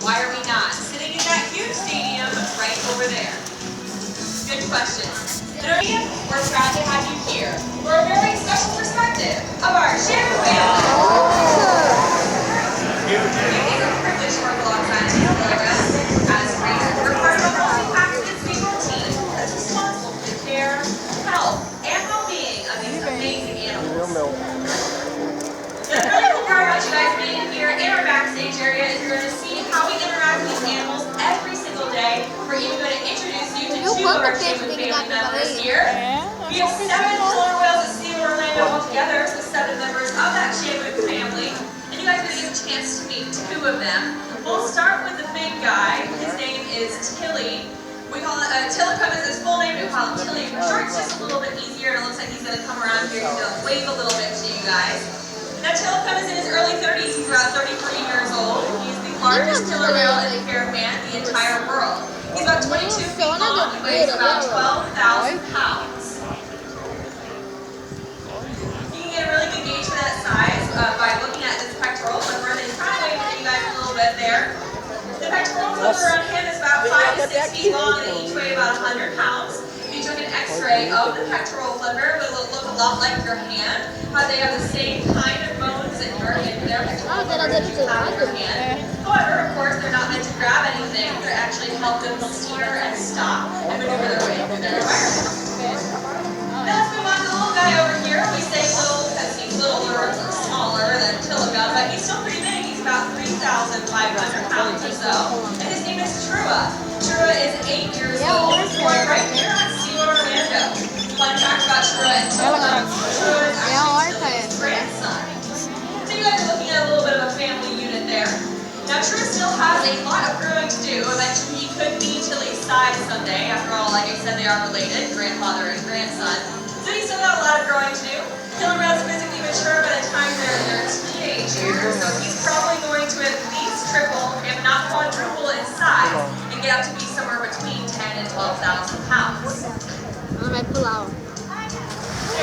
Why are we not sitting in that huge stadium right over there? Good question. We're proud to have you here for a very special perspective of our Shamu family. It is a privilege to work alongside these Baleias as trainers. We're part of a multifaceted single team that's responsible for the care, health, and well-being of these amazing animals. The really cool part about you guys being here in our backstage area is you're going to see how we interact with these animals every single day. We're even going to introduce you to two of our Shamu family members here. We have 7 killer whales at sea in Orlando altogether, so 7 members of that Shamu family. And you guys are going to get a chance to meet 2 of them. We'll start with the big guy. His name is Tilly. We call it, Tillicum is his full name, we call him Tilly. For short, it's just a little bit easier, and it looks like he's going to come around here. He's going to wave a little bit to you guys. Now, Tillicum is in his early 30s. He's about 33 years old. He's the largest killer whale in the caravan in the entire world. He's about 22 feet long. He weighs about 12,000 pounds. You can get a really good gauge for that size by looking at his pectoral flipper. They kind of wave for you guys a little bit there. The pectoral flipper on him is about 5 to 6 feet long, and they each weigh about 100 pounds. If you took an X-ray of the pectoral flipper, it would look a lot like your hand. They have the same kind of bones in their pectoral flipper that you have in your hand. However, of course, they're not meant to grab anything. They're actually help them steer and stop and maneuver their way through their environment. Now let's move on to the little guy over here. We say little because he's littler or smaller than Tillicum, but he's still pretty big. He's about 3,500 pounds or so. And his name is Trua. Trua is 8 years old. Born right here on SeaWorld Orlando. Fun fact about Trua and Tillicum, Trua is actually his grandson. So you guys are looking at a little bit of a family unit there. Now Trua still has a lot of growing to do. Eventually he could be Tilly's size someday. After all, like I said, they are related, grandfather and grandson. So he's still got a lot of growing to do. Killer whales physically mature by the time they're in their teenage years, so he's probably going to at least triple, if not quadruple in size, and get up to be somewhere between 10 and 12,000 pounds. There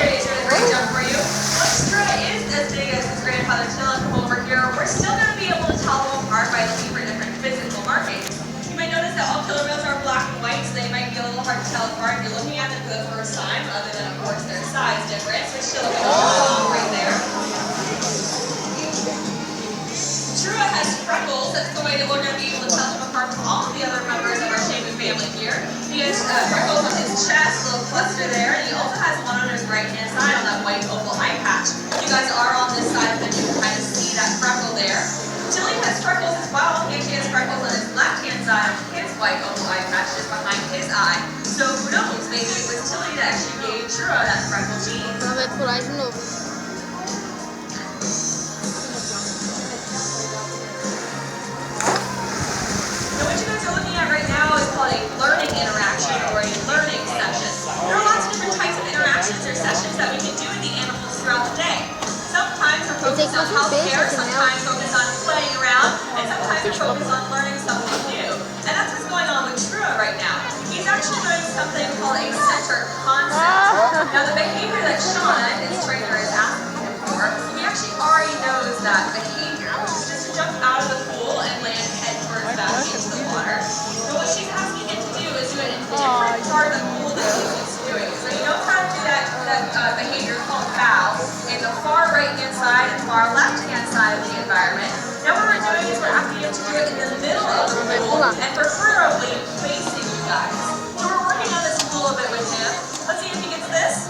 he is, doing a great job for you. Once Trua is as big as his grandfather Tillicum over here, we're still going to be able to tell them apart by looking for different physical markings. You might notice that all killer whales are black and white, so they might be a little hard to tell apart if you're looking at them for the first time, other than, of course, their size difference, which Tillicum is right there. Trua has freckles. That's the way that we're going to be able to tell him apart from all of the other members of our Shamu family here. He has freckles on his chest, a little cluster there, and he also has one on his right-hand side on that white oval eye patch. If you guys are on this side, then you can kind of see that freckle there. Tilly has freckles as well. He actually has freckles on his left-hand side on his white oval eye patch just behind his eye. So who knows, maybe it was Tilly that actually gave Trua that freckle gene. So what you guys are looking at right now is called a learning interaction or a learning session. There are lots of different types of interactions or sessions that we can do with the animals throughout the day. Sometimes we're focused on healthcare, sometimes focused on playing around, and sometimes we're focused on learning something new. And that's what's going on with Trua right now. He's actually doing something called a center concept. Now the behavior that Shauna, his trainer, is asking him for, he actually already knows that behavior, which is just to jump out of the pool and land head first back into the water. So what she's asking him to do is do it in a different part of the pool than he's used to doing. So he knows how to do that behavior called bow in the far right-hand side and far left-hand side of the environment. Now what we're doing is we're asking him to do it in the middle of the pool and preferably facing you guys. So we're working on this a little bit with him. Let's see if he gets this.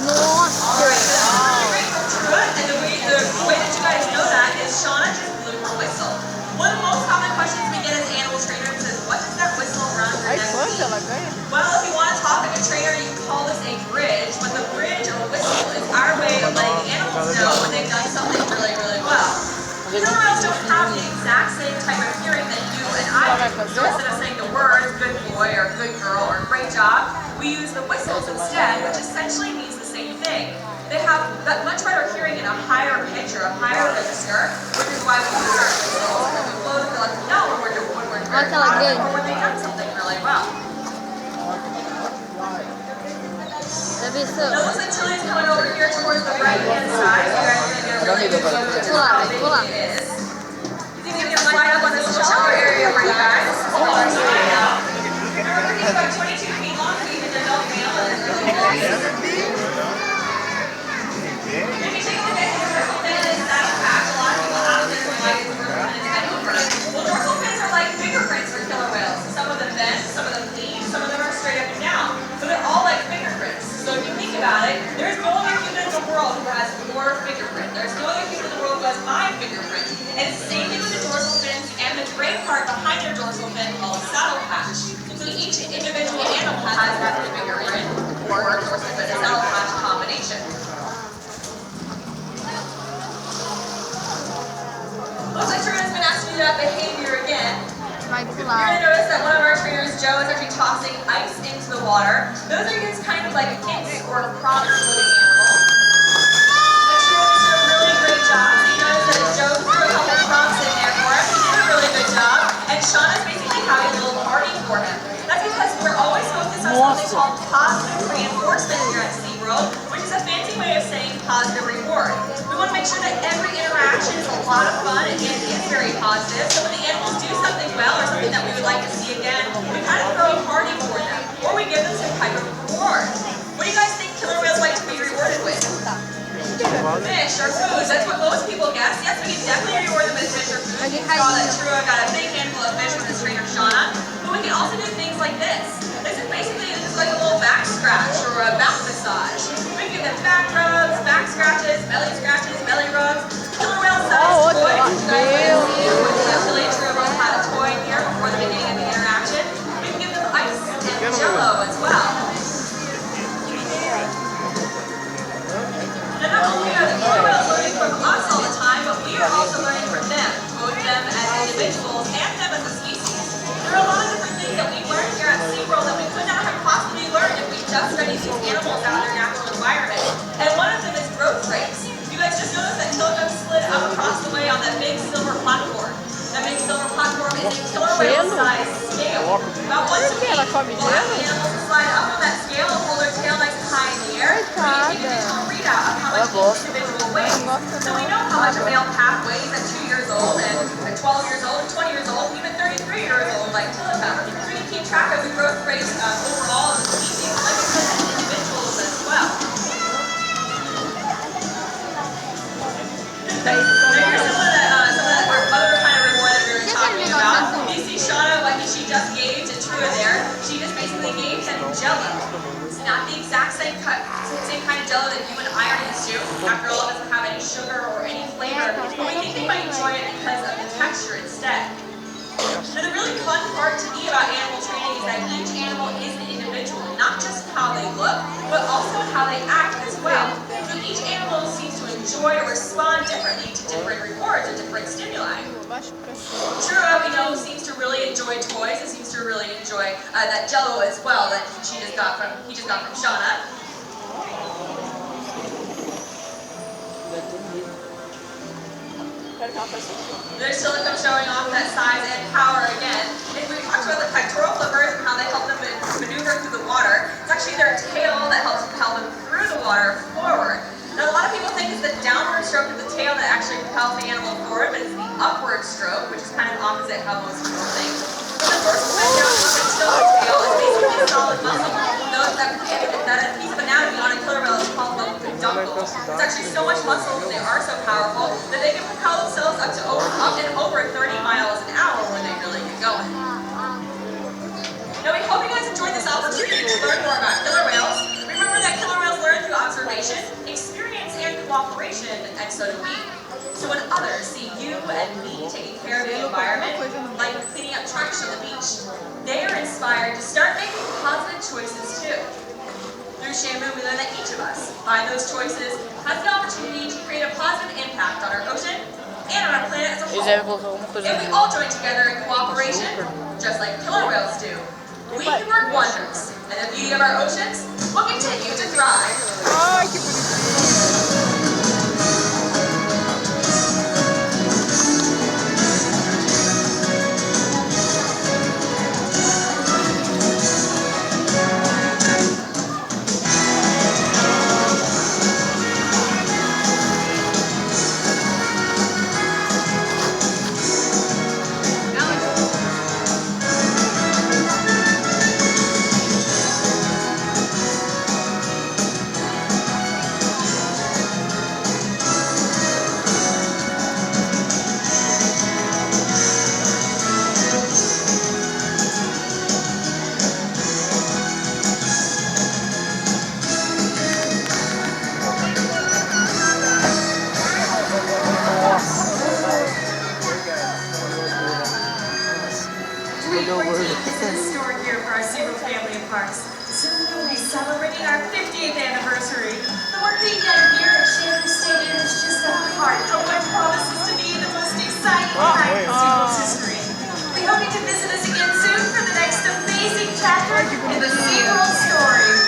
Alright, this is really great for Trua, and the way that you guys know that is Shauna just blew her whistle. One of the most common questions we get as animal trainers is, what does that whistle around your neck mean? Well, if you want to talk like a trainer, you can call this a bridge, but the bridge or whistle is our way of letting the animals know when they've done something really, really well. Killer whales don't have the exact same type of hearing that you and I do. So instead of saying the words, good boy or good girl or great job, we use the whistles instead, which essentially means the same thing. They have that much better hearing in a higher pitch or a higher register, which is why we use our whistles. When we blow them to let them know when we're very proud of them or when they've done something really well. Now it looks like Tilly's coming over here towards the right-hand side. You guys are going to get a really good view of how big he is. He's going to get right up Alright guys, this is all our time now. Remember he's about 22 feet long, so he's an adult male and it's really big. If you take a look at his dorsal fin and his saddle patch, a lot of people ask us why his dorsal fin is bent over. Well, dorsal fins are like fingerprints for killer whales. Some of them bend, some of them lean, some of them are straight up and down. So they're all like fingerprints. So if you think about it, there's no other human in the world who has your fingerprint. There's no other human in the world who has my fingerprint. And it's the same thing with the dorsal fins and the gray part behind their dorsal fin called saddle patch. So each individual animal has their fingerprint or dorsal fin and saddle patch combination. Looks like Truman's been asking you that behavior again. You're going to notice that one of our trainers, Joe, is actually tossing ice into the water. Those are just kind of like hints or prompts for the animal. And Truman did a really great job. So you notice that Joe threw a couple prompts in there for him. He did a really good job. And Shauna's basically having a little party for him. That's because we're always focused on something called positive reinforcement here at SeaWorld, which is a fancy way of saying positive reward. We want to make sure that every interaction is a lot of fun and is very positive. So when the animals do something well or something that we would like to see again, we kind of throw a party for them, or we give them some type of reward. What do you guys think killer whales like to be rewarded with? Fish or food. That's what most people guess. Yes, we can definitely reward them with fish or food. You saw that Trua got a big handful of fish with his trainer Shauna. But we can also do things like this. This is basically just like a little back scratch or a back massage. We can give them back rubs, back scratches, belly rubs. Killer whale size toy. You guys might see when Billy and Trua both had a toy here before the beginning of the interaction. We can give them ice and jello as well. And not only are the killer whales learning from us all the time, but we are also learning from them, both them as individuals and them as a species. There are a lot of different things that we learn here at SeaWorld that we could not have possibly learned if we just studied these animals out in their natural environment. And one of them is growth rates. You guys just noticed that killer whale slid up across the way on that big silver platform. That big silver platform is a killer whale size scale. About 1 to 8. We'll ask the animals to slide up on that scale and hold their tail nice and high in the air. We can take a visual readout of how much each individual weighs. So we know how much a male calf weighs at 2 years old, and at 12 years old, 20 years old, even 33 years old, like Tilica. So we can keep track of the growth rates overall of the species, like I said, and individuals as well. Now here's some of our other kind of reward that we were talking about. You see Shauna, like she just gave to Trua there, she just basically gave him jello. It's not the exact same kind of jello that you and I are used to. After all, it doesn't have any sugar or any flavor, but we think they might enjoy it because of the texture instead. Now the really fun part to me about animal training is that each animal is an individual, not just how they look, but also how they act as well. So each animal seems to enjoy or respond differently to different rewards or different stimuli. Trua, we know, seems to really enjoy toys and seems to really enjoy that jello as well that he just got from Shauna. There's Tilica showing off that size and power again. And we talked about the pectoral flippers and how they help them maneuver through the water. It's actually their tail that helps propel them through the water forward. Now a lot of people think it's the downward stroke of the tail that actually propels the animal forward, but it's the upward stroke, which is kind of opposite how most people think. So the dorsal fin down up until the tail is basically a solid muscle. Notice that piece of anatomy on a killer whale is called the peduncle. It's actually so much muscle and they are so powerful that they can propel themselves up and over 30 miles an hour when they really get going. Now we hope you guys enjoyed this opportunity to learn more about killer whales. Remember that killer whales learn through observation, experience, and cooperation, and so do we. So when others see you and me taking care of the environment, like cleaning up trash on the beach, they are inspired to start making positive choices too. Through Shamu, we learn that each of us, by those choices, has the opportunity to create a positive impact on our ocean and on our planet as a whole. If we all join together in cooperation, just like killer whales do, we can work wonders, and the beauty of our oceans will continue to thrive. is in store here for our SeaWorld family of parks. Soon we will be celebrating our 50th anniversary. The work being done here at Shamu Stadium is just the heart of what promises to be the most exciting time in SeaWorld's history. We hope you can visit us again soon for the next amazing chapter in the SeaWorld story.